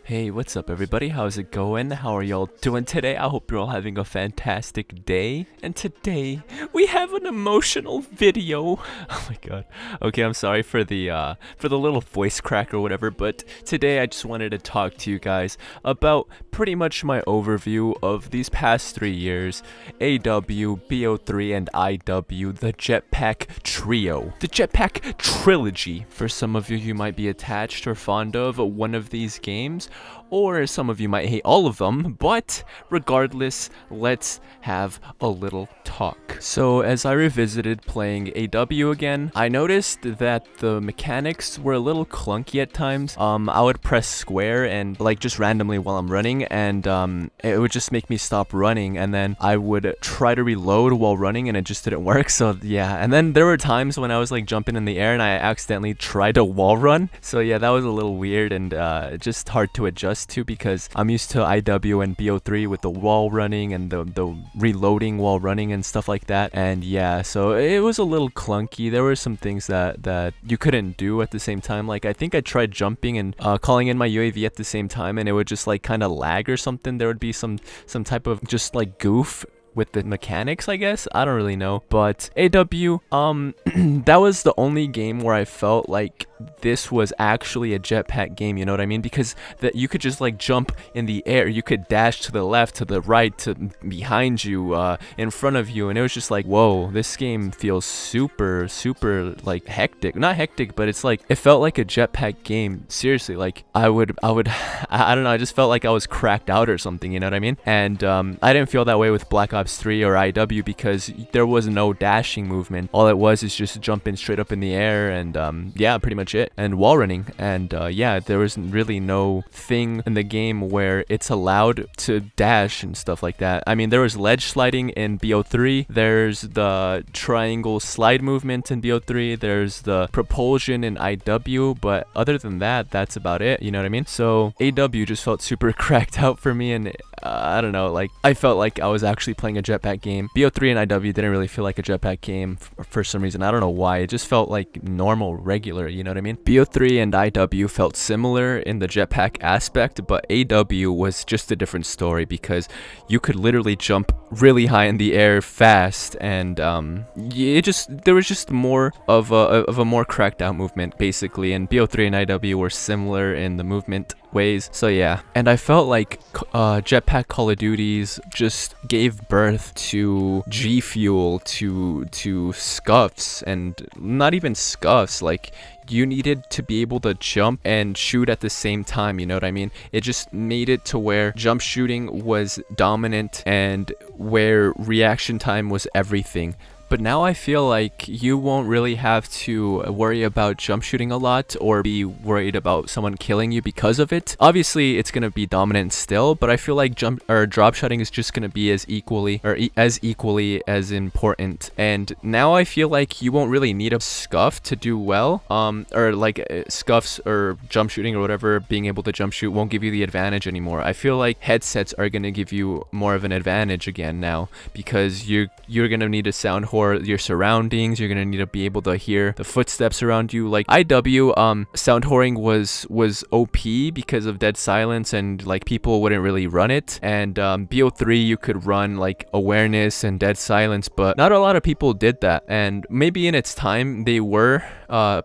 Hey, what's up everybody? How's it going? How are y'all doing today? I hope you're all having a fantastic day. And today, we have an emotional video. Oh my god. Okay, I'm sorry for the little voice crack or whatever, but today I just wanted to talk to you guys about pretty much my overview of these past 3 years, AW, BO3, and IW, the jetpack trio. The jetpack trilogy. For some of you might be attached or fond of one of these games, or some of you might hate all of them, but regardless, let's have a little talk. So as I revisited playing AW again, I noticed that the mechanics were a little clunky at times. I would press square and like just randomly while I'm running, and it would just make me stop running, and then I would try to reload while running and it just didn't work. So yeah, and then there were times when I was like jumping in the air and I accidentally tried to wall run. So yeah, that was a little weird and just hard to adjust to, because I'm used to IW and BO3 with the wall running and the reloading while running and stuff like that. And yeah, so it was a little clunky. There were some things that you couldn't do at the same time. Like I think I tried jumping and calling in my UAV at the same time, and it would just like kind of lag or something. There would be some type of just like goof with the mechanics, I guess. I don't really know. But AW, that was the only game where I felt like this was actually a jetpack game, you know what I mean? Because that you could just like jump in the air, you could dash to the left, to the right, to behind you, in front of you, and it was just like, whoa, this game feels super like hectic. Not hectic, but it's like, it felt like a jetpack game. Seriously, like I don't know, I just felt like I was cracked out or something, you know what I mean? And I didn't feel that way with Black Ops 3 or IW, because there was no dashing movement. All it was is just jumping straight up in the air, and yeah, pretty much it, and wall running. And yeah, there was really no thing in the game where it's allowed to dash and stuff like that. I mean, there was ledge sliding in BO3, there's the triangle slide movement in BO3, there's the propulsion in IW, but other than that, that's about it, you know what I mean? So AW just felt super cracked out for me, and I don't know, like I felt like I was actually playing a jetpack game. BO3 and IW didn't really feel like a jetpack game for some reason. I don't know why. It just felt like normal, regular, you know what I mean? BO3 and IW felt similar in the jetpack aspect, but AW was just a different story, because you could literally jump really high in the air fast, and there was just more of a more cracked out movement basically, and BO3 and IW were similar in the movement ways. So yeah, and I felt like jetpack Call of Duties just gave birth to G Fuel, to scuffs, and not even scuffs. Like, you needed to be able to jump and shoot at the same time, you know what I mean? It just made it to where jump shooting was dominant and where reaction time was everything. But now I feel like you won't really have to worry about jump shooting a lot or be worried about someone killing you because of it. Obviously, it's going to be dominant still, but I feel like drop shotting is just going to be as equally as important. And now I feel like you won't really need a scuff to do well. Or like scuffs or jump shooting or whatever, being able to jump shoot won't give you the advantage anymore. I feel like headsets are going to give you more of an advantage again now, because you're going to need a sound horn, your surroundings. You're gonna need to be able to hear the footsteps around you. Like IW, sound whoring was OP because of dead silence, and like people wouldn't really run it. And BO3, you could run like awareness and dead silence, but not a lot of people did that. And maybe in its time they were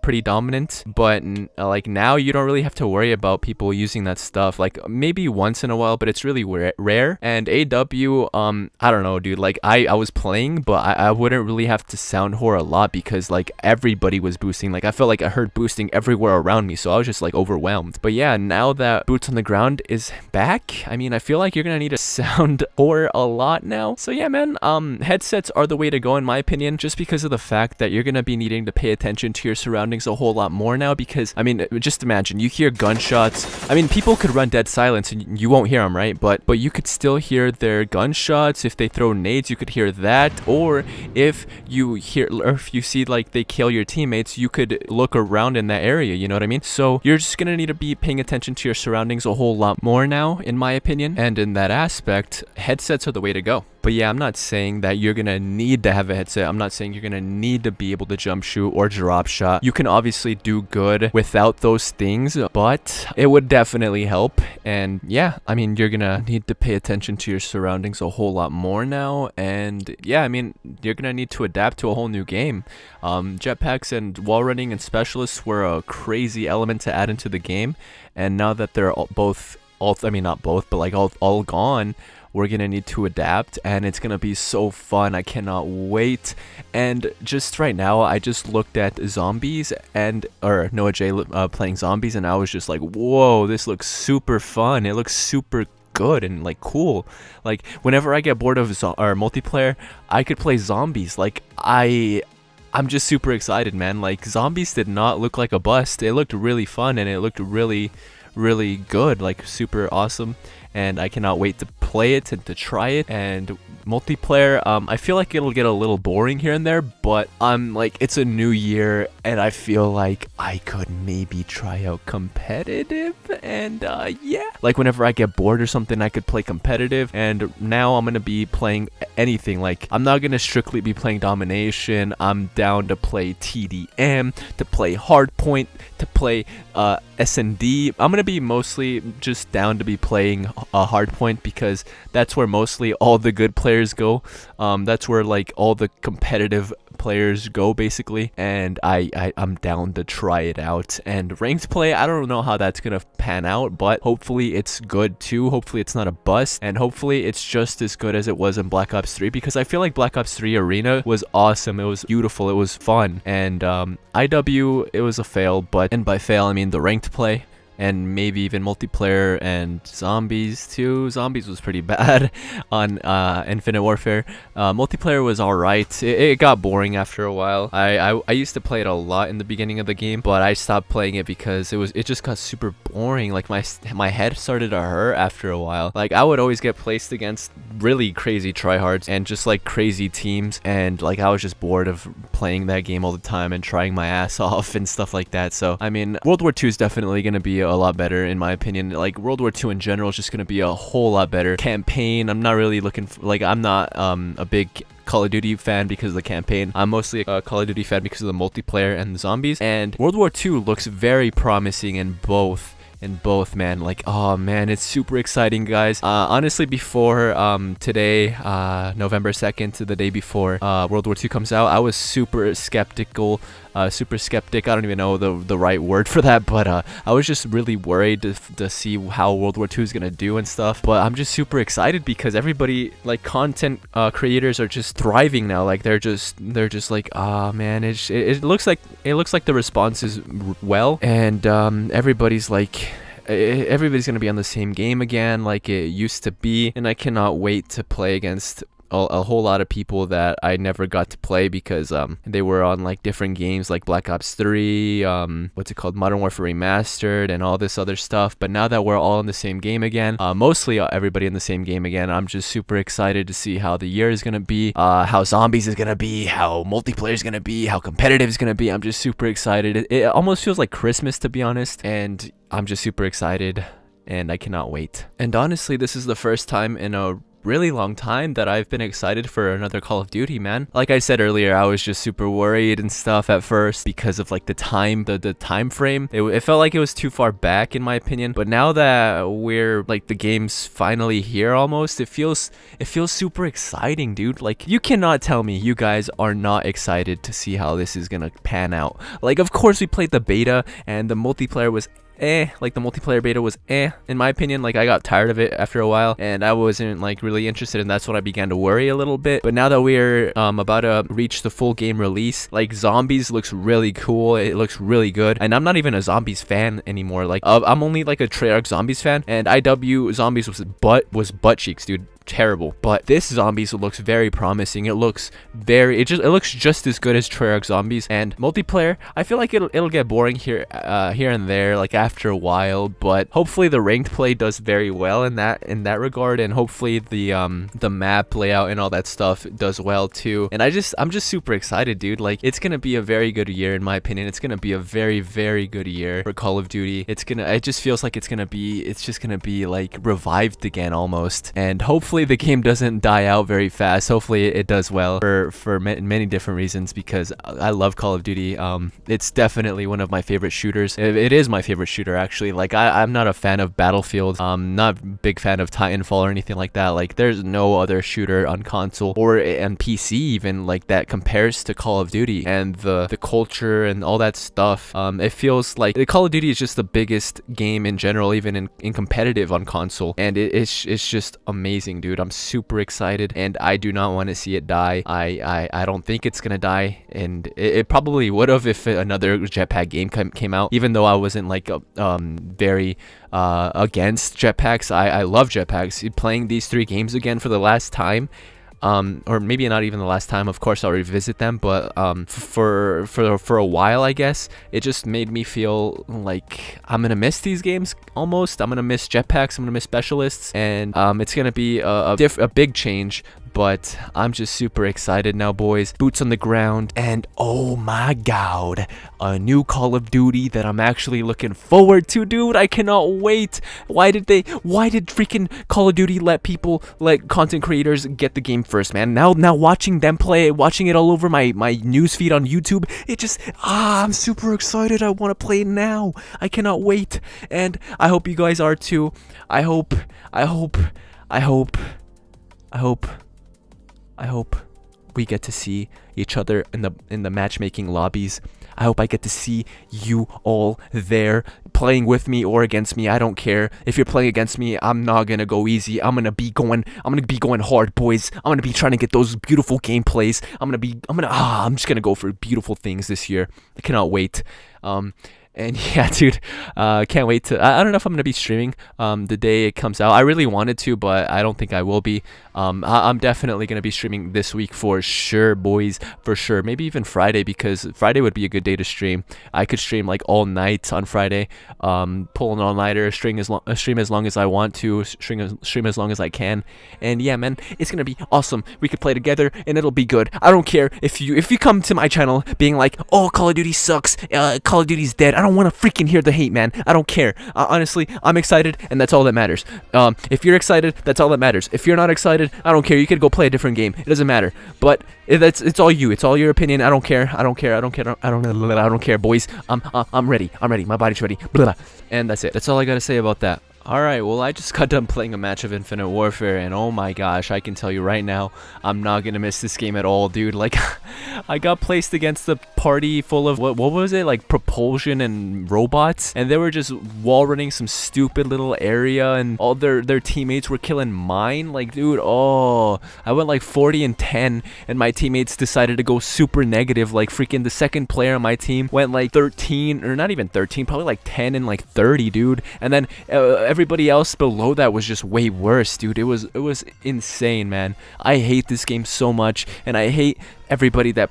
pretty dominant, but like now you don't really have to worry about people using that stuff. Like maybe once in a while, but it's really rare. And AW, I don't know, dude, like I was playing, but I wouldn't really have to sound whore a lot, because like everybody was boosting. Like I felt like I heard boosting everywhere around me, so I was just like overwhelmed. But yeah, now that boots on the ground is back, I mean, I feel like you're gonna need a sound whore a lot now. So yeah, man, headsets are the way to go in my opinion, just because of the fact that you're gonna be needing to pay attention to your surroundings a whole lot more now. Because I mean, just imagine, you hear gunshots. I mean, people could run dead silence and you won't hear them, right? But you could still hear their gunshots. If they throw nades, you could hear that. Or if you see like they kill your teammates, you could look around in that area, you know what I mean? So you're just gonna need to be paying attention to your surroundings a whole lot more now, in my opinion. And in that aspect, headsets are the way to go. But yeah, I'm not saying that you're gonna need to have a headset. I'm not saying you're gonna need to be able to jump shoot or drop shot. You can obviously do good without those things, but it would definitely help. And yeah, I mean, you're gonna need to pay attention to your surroundings a whole lot more now. And yeah, I mean, you're gonna need to adapt to a whole new game. Jetpacks and wall running and specialists were a crazy element to add into the game, and now that they're I mean, not both, but like all gone, we're gonna need to adapt, and it's gonna be so fun. I cannot wait. And just right now, I just looked at zombies or Noah J playing zombies, and I was just like, whoa, this looks super fun. It looks super good and like cool. Like whenever I get bored of multiplayer, I could play zombies. Like I'm just super excited, man. Like zombies did not look like a bust. It looked really fun, and it looked really good, like super awesome, and I cannot wait to play it and to try it. And multiplayer, I feel like it'll get a little boring here and there, but I'm like, it's a new year, and I feel like I could maybe try out competitive. And yeah, like whenever I get bored or something, I could play competitive. And now I'm gonna be playing anything. Like I'm not gonna strictly be playing domination. I'm down to play TDM, to play hardpoint, to play S&D. I'm gonna be mostly just down to be playing hardpoint, because that's where mostly all the good players go. That's where like all the competitive players go basically, and I'm down to try it out. And ranked play, I don't know how that's gonna pan out, but hopefully it's good too. Hopefully it's not a bust, and hopefully it's just as good as it was in Black Ops 3, because I feel like Black Ops 3 Arena was awesome. It was beautiful, it was fun. And IW, it was a fail, and by fail I mean the ranked play, and maybe even multiplayer and zombies too. Zombies was pretty bad on Infinite Warfare. Multiplayer was alright. It got boring after a while. I used to play it a lot in the beginning of the game, but I stopped playing it because it just got super boring. Like my head started to hurt after a while. Like I would always get placed against really crazy tryhards and just like crazy teams, and like I was just bored of playing that game all the time and trying my ass off and stuff like that. So I mean, World War II is definitely gonna be a lot better in my opinion. Like World War II in general is just gonna be a whole lot better. Campaign, I'm not really looking for, like I'm not a big Call of Duty fan because of the campaign. I'm mostly a Call of Duty fan because of the multiplayer and the zombies. And World War II looks very promising in both, man. Like, oh man, it's super exciting, guys. Honestly, before today, November 2nd, to the day before World War II comes out, I was super skeptical. I don't even know the right word for that, but I was just really worried to see how World War II is gonna do and stuff. But I'm just super excited because everybody, like content creators, are just thriving now. Like they're just like, ah man, it looks like the response is well, and everybody's like, everybody's gonna be on the same game again like it used to be, and I cannot wait to play against a whole lot of people that I never got to play because they were on like different games like Black Ops 3, what's it called, Modern Warfare Remastered, and all this other stuff. But now that we're all in the same game again, mostly everybody in the same game again, I'm just super excited to see how the year is gonna be, how zombies is gonna be, how multiplayer is gonna be, how competitive is gonna be. I'm just super excited. It almost feels like Christmas, to be honest, and I'm just super excited and I cannot wait. And honestly, this is the first time in a really long time that I've been excited for another Call of Duty, man. Like I said earlier, I was just super worried and stuff at first because of like the time frame. It felt like it was too far back in my opinion, but now that we're like, the game's finally here almost, it feels super exciting, dude. Like you cannot tell me you guys are not excited to see how this is gonna pan out. Like of course we played the beta and the multiplayer was like the multiplayer beta was in my opinion. Like I got tired of it after a while and I wasn't like really interested, and that's when I began to worry a little bit. But now that we're about to reach the full game release, like zombies looks really cool, it looks really good, and I'm not even a zombies fan anymore. Like I'm only like a Treyarch zombies fan, and IW zombies was butt cheeks, dude. Terrible. But this zombies looks very promising. It looks just as good as Treyarch zombies. And multiplayer, I feel like it'll get boring here and there, like after a while, but hopefully the ranked play does very well in that regard, and hopefully the map layout and all that stuff does well too. And I'm just super excited, dude. Like it's gonna be a very good year in my opinion. It's gonna be a very, very good year for Call of Duty. It just feels like it's just gonna be like revived again almost, and hopefully hopefully the game doesn't die out very fast. Hopefully it does well for many different reasons, because I love Call of Duty. It's definitely one of my favorite shooters. It is my favorite shooter, actually. Like, I'm not a fan of Battlefield. Not a big fan of Titanfall or anything like that. Like, there's no other shooter on console or on PC even like that compares to Call of Duty, and the culture and all that stuff. It feels like Call of Duty is just the biggest game in general, even in competitive on console, and it's just amazing, dude. I'm super excited, and I do not want to see it die. I don't think it's gonna die, and it probably would have if another jetpack game came out, even though I wasn't like very against jetpacks. I love jetpacks. Playing these 3 games again for the last time, or maybe not even the last time, of course I'll revisit them, but for a while, I guess it just made me feel like I'm gonna miss these games. Almost, I'm gonna miss jetpacks, I'm gonna miss specialists, and it's gonna be a big change. But I'm just super excited now, boys. Boots on the ground, and oh my god, a new Call of Duty that I'm actually looking forward to, dude. I cannot wait. Why did freaking Call of Duty let content creators get the game first, man? Now watching them play it, watching it all over my newsfeed on YouTube, it just, I'm super excited. I want to play it now. I cannot wait, and I hope you guys are too. I hope we get to see each other in the matchmaking lobbies. I hope I get to see you all there playing with me or against me. I don't care. If you're playing against me, I'm not gonna go easy. I'm gonna be going hard, boys. I'm gonna be trying to get those beautiful gameplays. I'm just gonna go for beautiful things this year. I cannot wait. And yeah, dude, can't wait to. I don't know if I'm gonna be streaming the day it comes out. I really wanted to, but I don't think I will be. I'm definitely gonna be streaming this week for sure, boys, for sure. Maybe even Friday, because Friday would be a good day to stream. I could stream like all night on Friday, pull an all-nighter, stream as long as I want to, stream as long as I can. And yeah, man, it's gonna be awesome. We could play together, and it'll be good. I don't care if you come to my channel being like, oh, Call of Duty sucks, Call of Duty's dead. I don't want to freaking hear the hate, man. I don't care. Honestly, I'm excited, and that's all that matters. If you're excited, that's all that matters. If you're not excited, I don't care. You could go play a different game. It doesn't matter. But it's all you. It's all your opinion. I don't care. I don't care, boys. I'm ready. My body's ready. And that's it. That's all I gotta say about that. Alright, well, I just got done playing a match of Infinite Warfare, and oh my gosh, I can tell you right now, I'm not gonna miss this game at all, dude. Like, I got placed against the party full of, what was it, like propulsion and robots, and they were just wall running some stupid little area, and all their teammates were killing mine. Like, dude, oh, I went like 40-10, and my teammates decided to go super negative. Like, freaking the second player on my team went like 13, or not even 13, probably like 10 and like 30, dude. And then everybody else below that was just way worse, dude. It was insane, man. I hate this game so much, and I hate everybody that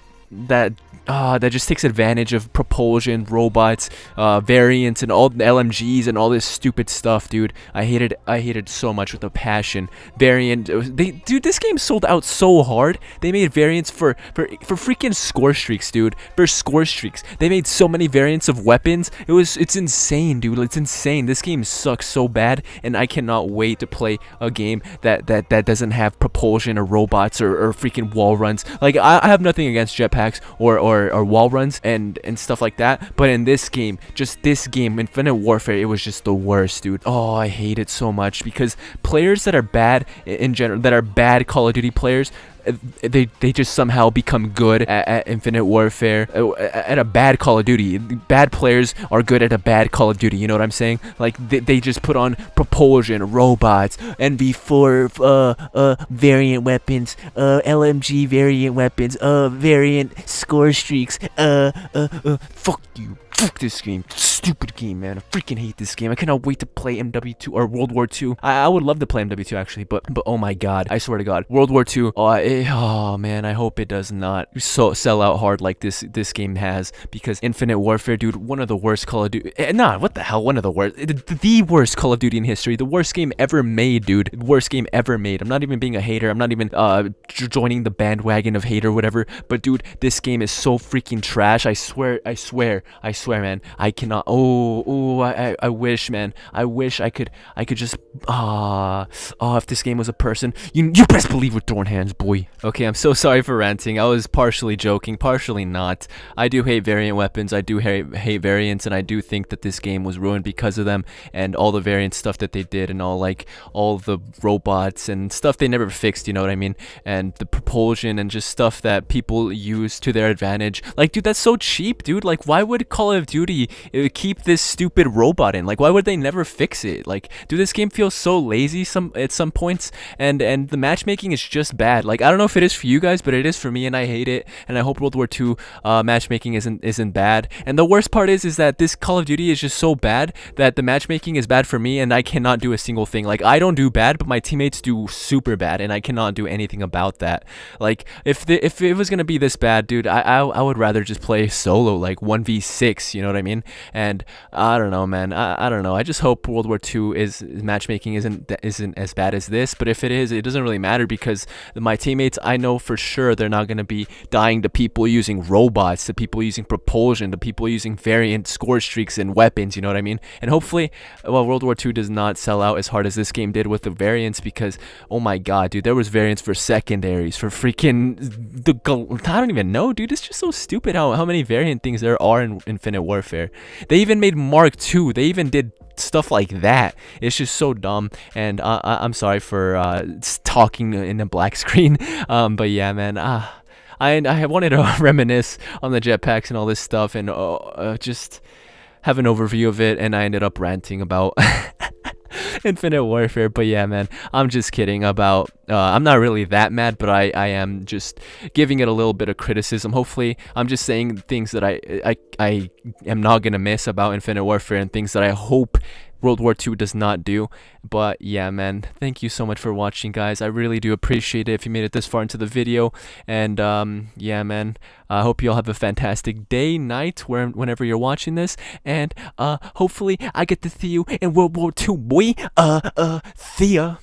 just takes advantage of propulsion, robots, variants, and all the LMGs and all this stupid stuff, dude. I hated so much with a passion. Dude, this game sold out so hard. They made variants for freaking score streaks, dude. For score streaks, they made so many variants of weapons. It's insane, dude. It's insane. This game sucks so bad, and I cannot wait to play a game that doesn't have propulsion or robots or freaking wall runs. Like, I have nothing against jetpacks or wall runs and stuff like that, but in this game, Infinite Warfare, it was just the worst, dude. Oh, I hate it so much, because players that are bad in general, that are bad Call of Duty players, they just somehow become good at Infinite Warfare, at a bad Call of Duty. Bad players are good at a bad Call of Duty, you know what I'm saying? Like, they just put on propulsion, robots, NV4 variant weapons, LMG variant weapons, variant score streaks, fuck you. Fuck this game. Stupid game, man. I freaking hate this game. I cannot wait to play MW2 or World War II. I would love to play MW2 actually, but oh my god. I swear to god. World War II. Oh man, I hope it does not sell out hard like this game has, because Infinite Warfare, dude, one of the worst Call of Duty. What the hell? One of the worst. The worst Call of Duty in history. The worst game ever made, dude. Worst game ever made. I'm not even being a hater. I'm not even joining the bandwagon of hate or whatever. But dude, this game is so freaking trash. I swear swear, man, I cannot. I wish, man. I wish I could just. If this game was a person, you best believe we're throwing hands, boy. Okay, I'm so sorry for ranting. I was partially joking, partially not. I do hate variant weapons. I do hate variants, and I do think that this game was ruined because of them and all the variant stuff that they did, and all the robots and stuff they never fixed. You know what I mean? And the propulsion and just stuff that people use to their advantage. Like, dude, that's so cheap, dude. Like, why would Call of Duty keep this stupid robot in? Like, why would they never fix it? Like, dude, this game feels so lazy at some points, and the matchmaking is just bad. Like, I don't know if it is for you guys, but it is for me, and I hate it. And I hope World War II matchmaking isn't bad. And the worst part is that this Call of Duty is just so bad that the matchmaking is bad for me, and I cannot do a single thing. Like, I don't do bad, but my teammates do super bad, and I cannot do anything about that. Like, if it was gonna be this bad, dude, I would rather just play solo, like 1v6. You know what I mean? And I don't know, man. I don't know. I just hope World War II matchmaking isn't as bad as this. But if it is, it doesn't really matter, because my teammates, I know for sure they're not gonna be dying to people using robots, to people using propulsion, to people using variant score streaks and weapons. You know what I mean? And hopefully, World War II does not sell out as hard as this game did with the variants, because oh my god, dude, there was variants for secondaries, for freaking I don't even know, dude. It's just so stupid how many variant things there are in Infinite Warfare. They even made Mark II. They even did stuff like that. It's just so dumb. And I'm sorry for talking in a black screen. But yeah, man. I wanted to reminisce on the jetpacks and all this stuff, and just have an overview of it, and I ended up ranting about Infinite Warfare. But yeah, man, I'm just kidding about I'm not really that mad, but I am just giving it a little bit of criticism. Hopefully, I'm just saying things that I am not gonna miss about Infinite Warfare, and things that I hope World War II does not do. But yeah, man, thank you so much for watching, guys. I really do appreciate it if you made it this far into the video. And yeah, man, I hope you all have a fantastic day, night, whenever you're watching this. And hopefully I get to see you in World War II, boy. See ya.